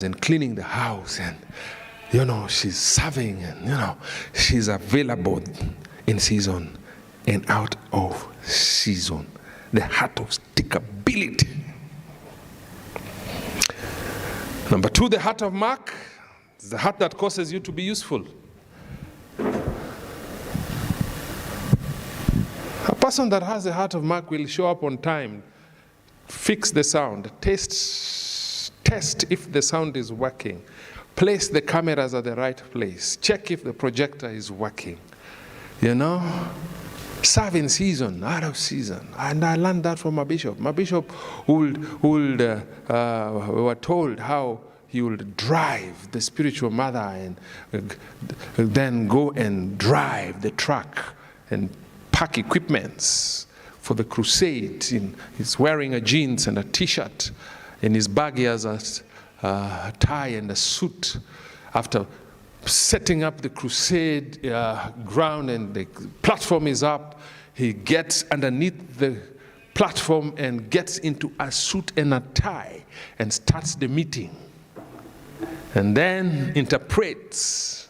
and cleaning the house, and she's serving, and she's available in season and out of season. The heart of stickability. Number 2, the heart of Mark is the heart that causes you to be useful. A person that has the heart of Mark will show up on time, fix the sound, test if the sound is working, place the cameras at the right place, check if the projector is working, serve in season, out of season. And I learned that from my bishop. My bishop we were told how he would drive the spiritual mother and then go and drive the truck and pack equipments for the crusade. He's wearing a jeans and a t-shirt. In his bag he has a tie and a suit. After setting up the crusade ground and the platform is up, he gets underneath the platform and gets into a suit and a tie and starts the meeting. And then interprets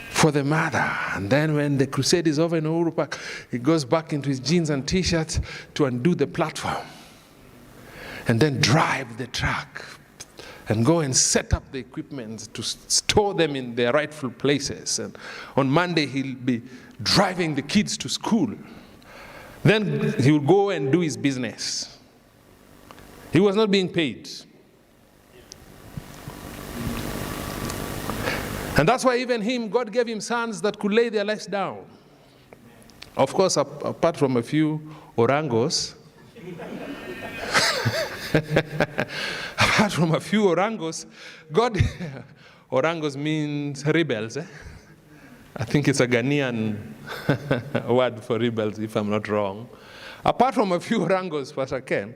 for the mother. And then when the crusade is over in Uhuru Park, he goes back into his jeans and t-shirt to undo the platform. And then drive the truck and go and set up the equipment to store them in their rightful places. And on Monday, he'll be driving the kids to school. Then he will go and do his business. He was not being paid. And that's why even him, God gave him sons that could lay their lives down. Of course, apart from a few orangos, apart from a few orangos, God, orangos means rebels. I think it's a Ghanaian word for rebels, if I'm not wrong. Apart from a few orangos, Pastor Ken,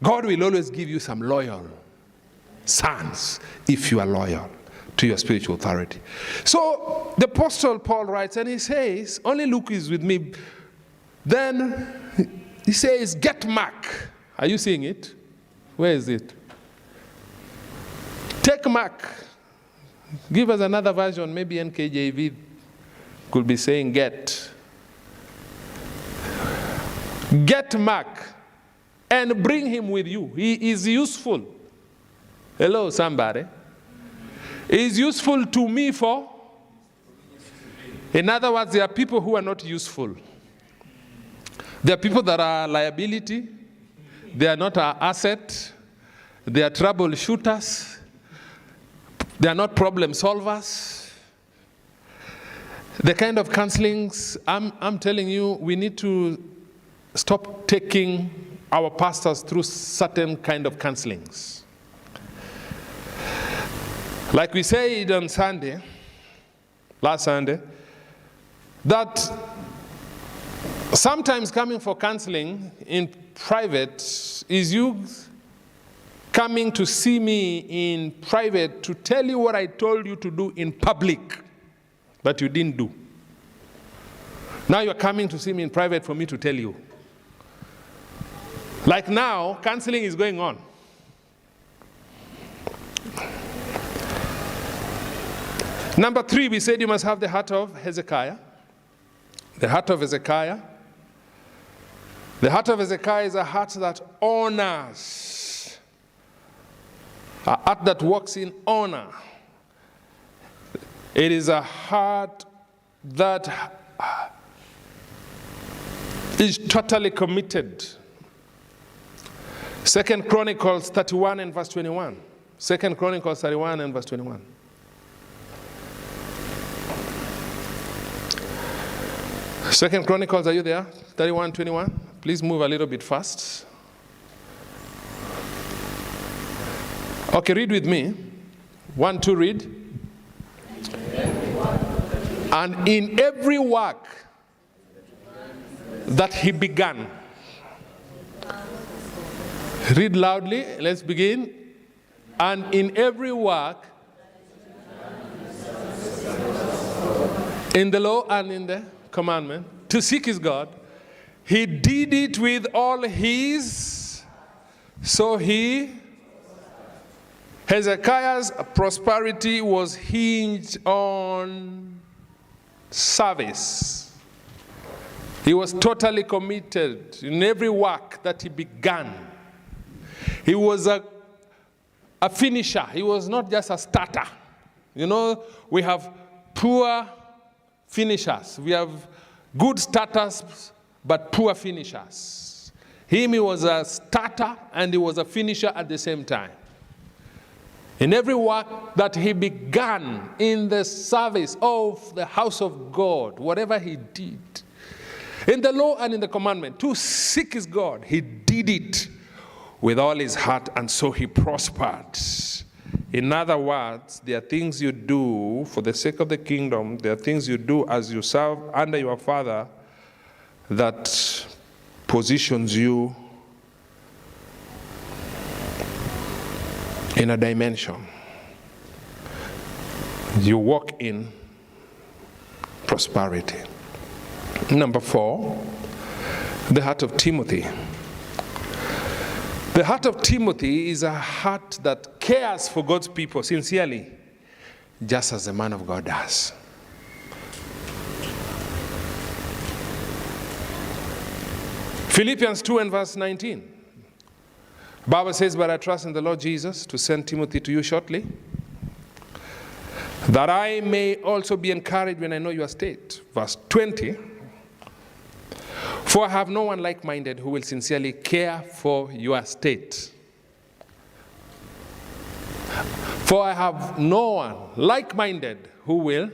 God will always give you some loyal sons if you are loyal to your spiritual authority. So the Apostle Paul writes, and he says, only Luke is with me. Then he says, get Mark. Are you seeing it? Where is it? Take Mark. Give us another version. Maybe NKJV could be saying get. Get Mark and bring him with you. He is useful. Hello, somebody. He is useful to me for. In other words, there are people who are not useful. There are people that are liability. They are not our asset. They are troubleshooters. They are not problem solvers. The kind of counselings, I'm telling you, we need to stop taking our pastors through certain kind of counselings. Like we said on Sunday, last Sunday, that sometimes coming for counseling in private is you coming to see me in private to tell you what I told you to do in public, but you didn't do. Now you're coming to see me in private for me to tell you. Like now, counseling is going on. Number 3, we said you must have the heart of Hezekiah. The heart of Hezekiah. The heart of Hezekiah is a heart that honors. A heart that walks in honor. It is a heart that is totally committed. 2 Chronicles 31 and verse 21. 2 Chronicles 31 and verse 21. Second Chronicles, are you there? 31, 21. Please move a little bit fast. Okay, read with me. 1, 2, read. And in every work that he began. Read loudly. Let's begin. And in every work in the law and in the commandment to seek his God, he did it with all his, so he Hezekiah's prosperity was hinged on service. He was totally committed in every work that he began. He was a finisher. He was not just a starter. You know, we have poor finishers. We have good starters, but poor finishers. He was a starter and he was a finisher at the same time. In every work that he began in the service of the house of God, whatever he did, in the law and in the commandment, to seek his God, he did it with all his heart, and so he prospered. In other words, there are things you do for the sake of the kingdom, there are things you do as you serve under your Father that positions you in a dimension. You walk in prosperity. Number 4, the heart of Timothy. The heart of Timothy is a heart that cares for God's people sincerely, just as the man of God does. Philippians 2 and verse 19. The Bible says, "But I trust in the Lord Jesus to send Timothy to you shortly, that I may also be encouraged when I know your state." Verse 20. "For I have no one like-minded who will sincerely care for your state." For I have no one like-minded who will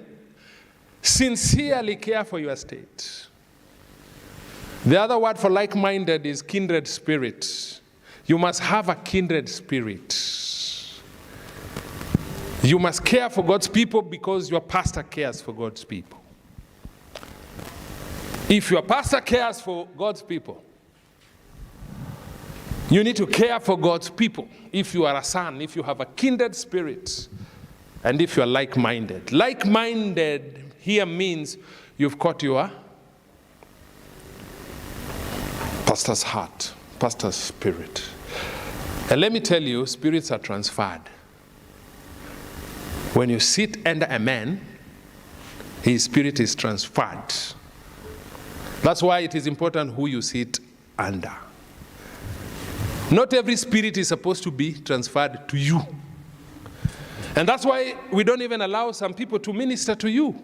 sincerely care for your state. The other word for like-minded is kindred spirit. You must have a kindred spirit. You must care for God's people because your pastor cares for God's people. If your pastor cares for God's people, you need to care for God's people. If you are a son, if you have a kindred spirit, and if you are like-minded. Like-minded here means you've caught your pastor's heart, pastor's spirit. And let me tell you, spirits are transferred. When you sit under a man, his spirit is transferred. That's why it is important who you sit under. Not every spirit is supposed to be transferred to you. And that's why we don't even allow some people to minister to you.